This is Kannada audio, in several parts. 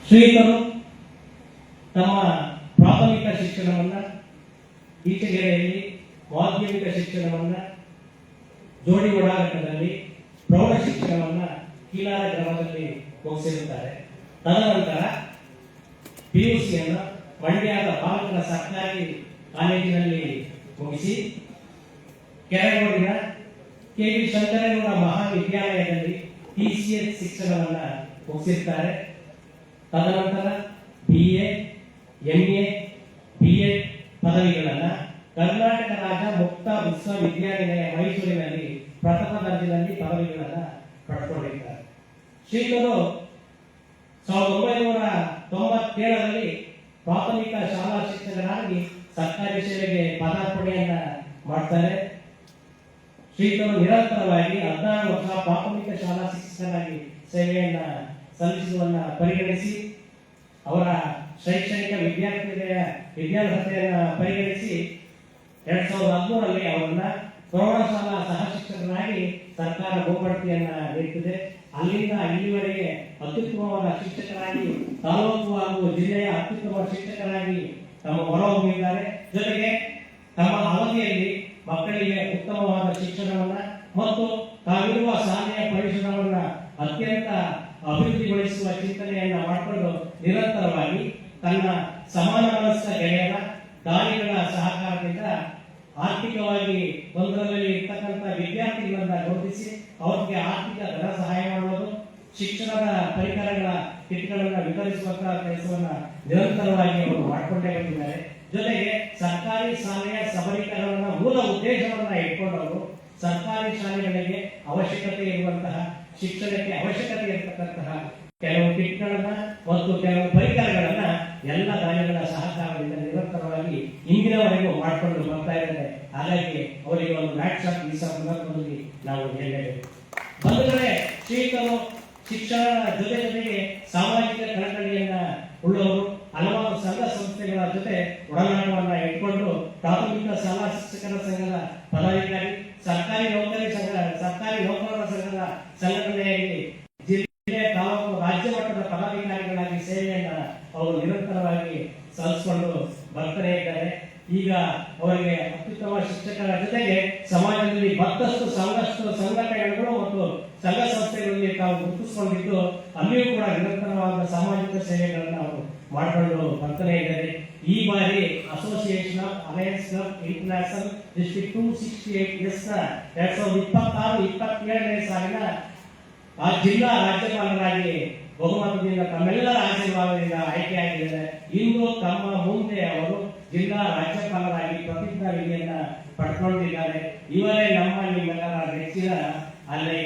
ಶ್ರೀಯುತರು ತಮ್ಮ ಪ್ರಾಥಮಿಕ ಶಿಕ್ಷಣವನ್ನು ಈಚೆಗೆರೆಯಲ್ಲಿ, ಮಾಧ್ಯಮಿಕ ಶಿಕ್ಷಣವನ್ನು ಜೋಡಿ ಒಡಾಘಟ್ಟದಲ್ಲಿ, ಪ್ರೌಢ ಶಿಕ್ಷಣವನ್ನು ಕೀಲಾರ ಗ್ರಾಮದಲ್ಲಿ ಮುಗಿಸಿರುತ್ತಾರೆ. ತದನಂತರ PUCಯನ್ನು ಮಂಡ್ಯದ ಬಾಲಕರ ಸರ್ಕಾರಿ ಕಾಲೇಜಿನಲ್ಲಿ ಮುಗಿಸಿ ಕೆರಗೋಡಿನ KV ಶಂಕರೇಗೌಡ ಮಹಾವಿದ್ಯಾಲಯದಲ್ಲಿ TCS ಶಿಕ್ಷಣವನ್ನು ಮುಗಿಸಿರ್ತಾರೆ. ತದನಂತರ BA, MA, BEd ಪದವಿಗಳನ್ನು ಕರ್ನಾಟಕ ರಾಜ್ಯ ಮುಕ್ತ ವಿಶ್ವವಿದ್ಯಾನಿಲಯ ಮೈಸೂರಿನಲ್ಲಿ ಪ್ರಥಮ ದರ್ಜೆಯಲ್ಲಿ ಪದವಿಗಳನ್ನು ಪಡೆದುಕೊಂಡಿದ್ದಾರೆ. ಶ್ರೀಗಳು 1997ರಲ್ಲಿ ಪ್ರಾಥಮಿಕ ಶಾಲಾ ಶಿಕ್ಷಕರಾಗಿ ಸರ್ಕಾರಿ ಸೇವೆಗೆ ಪದಾರ್ಪಣೆಯನ್ನ ಮಾಡ್ತಾರೆ. ಶ್ರೀಗಳು ನಿರಂತರವಾಗಿ 16 ವರ್ಷ ಪ್ರಾಥಮಿಕ ಶಾಲಾ ಶಿಕ್ಷಕರಾಗಿ ಸೇವೆಯನ್ನ ಸಲ್ಲಿಸುವನ್ನ ಪರಿಗಣಿಸಿ ಅವರ ಶೈಕ್ಷಣಿಕ ವಿದ್ಯಾರ್ಹತೆಯನ್ನು ಪರಿಗಣಿಸಿ 2013ರಲ್ಲಿ ಅವರನ್ನ ಪ್ರೌಢಶಾಲಾ ಸಹ ಶಿಕ್ಷಕರಾಗಿ ಸರ್ಕಾರ ಬಹುಬಡ್ತಿಯನ್ನ ನೀಡುತ್ತಿದೆ. ಅಲ್ಲಿಂದ ಇಲ್ಲಿವರೆಗೆ ಅತ್ಯುತ್ತಮವಾದ ಶಿಕ್ಷಕರಾಗಿ ತಾಲೂಕು ಹಾಗೂ ಜಿಲ್ಲೆಯ ಅತ್ಯುತ್ತಮ ಶಿಕ್ಷಕರಾಗಿ ತಮ್ಮ ಹೊರಹೊಮ್ಮಿದ್ದಾರೆ. ಜೊತೆಗೆ ತಮ್ಮ ಅವಧಿಯಲ್ಲಿ ಮಕ್ಕಳಿಗೆ ಉತ್ತಮವಾದ ಶಿಕ್ಷಣವನ್ನ ಮತ್ತು ತಾವಿರುವ ಶಾಲೆಯ ಪರಿಸರವನ್ನ ಅತ್ಯಂತ ಅಭಿವೃದ್ಧಿಗೊಳಿಸುವ ಚಿಂತನೆಯನ್ನ ಮಾಡಿಕೊಂಡು ನಿರಂತರವಾಗಿ ತನ್ನ ಸಮಾನ ಮನಸ್ಕ ಗೆಳೆಯರ ದಾನಿಗಳ ಸಹಕಾರದಿಂದ ಆರ್ಥಿಕವಾಗಿ ಗೊಂದಲದಲ್ಲಿ ಇರ್ತಕ್ಕಂಥ ವಿದ್ಯಾರ್ಥಿಗಳನ್ನ ಗುರುತಿಸಿ ಅವರಿಗೆ ಆರ್ಥಿಕ ಧನ ಸಹಾಯ ಮಾಡುವುದು, ಶಿಕ್ಷಣದ ಪರಿಕರಗಳ ಕಿಟ್ಗಳನ್ನು ವಿತರಿಸುವಂತಹ ಕೆಲಸವನ್ನ ನಿರಂತರವಾಗಿ ಅವರು ಮಾಡಿಕೊಂಡೇ ಬಂದಿದ್ದಾರೆ. ಜೊತೆಗೆ ಸರ್ಕಾರಿ ಶಾಲೆಯ ಸಬಲೀಕರಣದ ಮೂಲ ಉದ್ದೇಶವನ್ನ ಇಟ್ಕೊಂಡವರು ಸರ್ಕಾರಿ ಶಾಲೆಗಳಿಗೆ ಅವಶ್ಯಕತೆ ಇರುವಂತಹ ಶಿಕ್ಷಣಕ್ಕೆ ಅವಶ್ಯಕತೆ ಇರತಕ್ಕಂತಹ ಕೆಲವು ಕಿಟ್ಗಳನ್ನ ಮತ್ತು ಕೆಲವು ಪರಿಕರಗಳನ್ನ ಎಲ್ಲ ದಾನಿಗಳ ಸಹಕಾರದಿಂದ ನಿರಂತರವಾಗಿ ಇಂದಿನವರೆಗೂ ಮಾಡಿಕೊಂಡು ಬರ್ತಾ ಇದ್ದಾರೆ. ಹಾಗಾಗಿ ಅವರಿಗೆ ಒಂದು ವ್ಯಾಟ್ಸಾಪ್ ಈ ಸಂದರ್ಭದಲ್ಲಿ ನಾವು ಹೇಳಬೇಕು. ಬಂಧುಗಳೇ, ಶ್ರೀಕರು ಶಿಕ್ಷಣ ಜೊತೆಗೆ ಸಾಮಾಜಿಕ ಕಳಕಳಿಯನ್ನ ಉಳ್ಳವರು, ಹಲವಾರು ಸಂಘ ಸಂಸ್ಥೆಗಳ ಜೊತೆ ಒಡನಾಟವನ್ನ ಇಟ್ಕೊಂಡು ಪ್ರಾಥಮಿಕ ಶಾಲಾ ಶಿಕ್ಷಕರ ಸಂಘದ ಪದಾಧಿಕಾರಿ, ಸರ್ಕಾರಿ ನೌಕರರ ಸಂಘದ ಸಂಘಟನೆಯಲ್ಲಿ ಜಿಲ್ಲೆ, ತಾಲೂಕು, ರಾಜ್ಯ ಮಟ್ಟದ ಪದಾಧಿಕಾರಿಗಳಾಗಿ ಸೇವೆಯನ್ನ ಅವರು ನಿರಂತರವಾಗಿ ಸಲ್ಲಿಸಿಕೊಂಡು ಬರ್ತಾನೆ ಇದ್ದಾರೆ. ಈಗ ಅವರಿಗೆ ಅತ್ಯುತ್ತಮ ಶಿಕ್ಷಕರ ಜೊತೆಗೆ ಸಮಾಜದಲ್ಲಿ ಮತ್ತಷ್ಟು ಸಂಘಟನೆಗಳು ಮತ್ತು ಸಂಘ ಸಂಸ್ಥೆಗಳಲ್ಲಿ ತಾವು ಗುರುತಿಸಿಕೊಂಡಿದ್ದು ಅಲ್ಲಿಯೂ ಕೂಡ ನಿರಂತರವಾದ ಸಾಮಾಜಿಕ ಸೇವೆಗಳನ್ನು ಅವರು ಮಾಡಿಕೊಂಡು ಬರ್ತಾನೆ ಇದ್ದಾರೆ. ಈ ಬಾರಿ association of alliance club international district 268 2026-27ನೇ ಸಾಲಿನ ಆ ಜಿಲ್ಲಾ ರಾಜ್ಯಪಾಲರಾಗಿ ಬಹುಮತದಿಂದ ತಮ್ಮೆಲ್ಲರ ಆಶೀರ್ವಾದದಿಂದ ಆಯ್ಕೆಯಾಗಿದ್ದಾರೆ. ಇಂದು ತಮ್ಮ ಮುಂದೆ ಅವರು ಜಿಲ್ಲಾ ರಾಜ್ಯಪಾಲರಾಗಿ ಪ್ರತಿಜ್ಞಾ ವಿಧಿಯನ್ನ ಪಡ್ಕೊಂಡಿದ್ದಾರೆ. ಇವರೇ ನಿಮ್ಮೆಲ್ಲರ ನೆಚ್ಚಿನ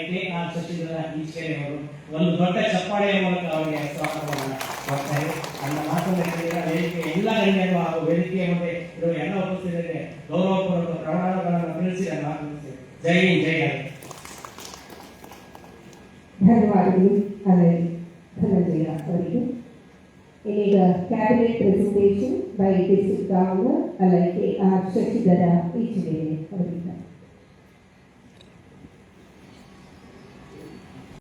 KR ಶಶಿಧರ ಈಶ್ವರಿ ಅವರು. ಒಂದು ದೊಡ್ಡ ಚಪ್ಪಾಳೆಯ ಮೂಲಕ ಅವರಿಗೆ ಸ್ವಾಗತವನ್ನು ಕೊಡ್ತಾರೆ. ನನ್ನ ಮಾತನ್ನು ಕೇಳಿದ ವೇದಿಕೆ ಎಲ್ಲ ಗಣ್ಯರು ಹಾಗೂ ವೇದಿಕೆಯ ಮುಂದೆ ಇರುವ ಎಲ್ಲ ಉಪಸ್ಥಿತರಿಗೆ ಗೌರವಪೂರ್ವಕ ಪ್ರಮಾಣಗಳನ್ನು ತಿಳಿಸಿ ನನ್ನ ಮಾತು ಮುಗಿಸ್ತೇನೆ. ಜೈ ಹಿಂದ್, ಜೈ ಭಾರತ್. ಧನ್ಯವಾದಗಳು ಧನಂಜಯ ಅವರಿಗೆ. ಈಗ cabinet presentation by district governor KR Shashidhara Eshwari ಅವರಿಂದ.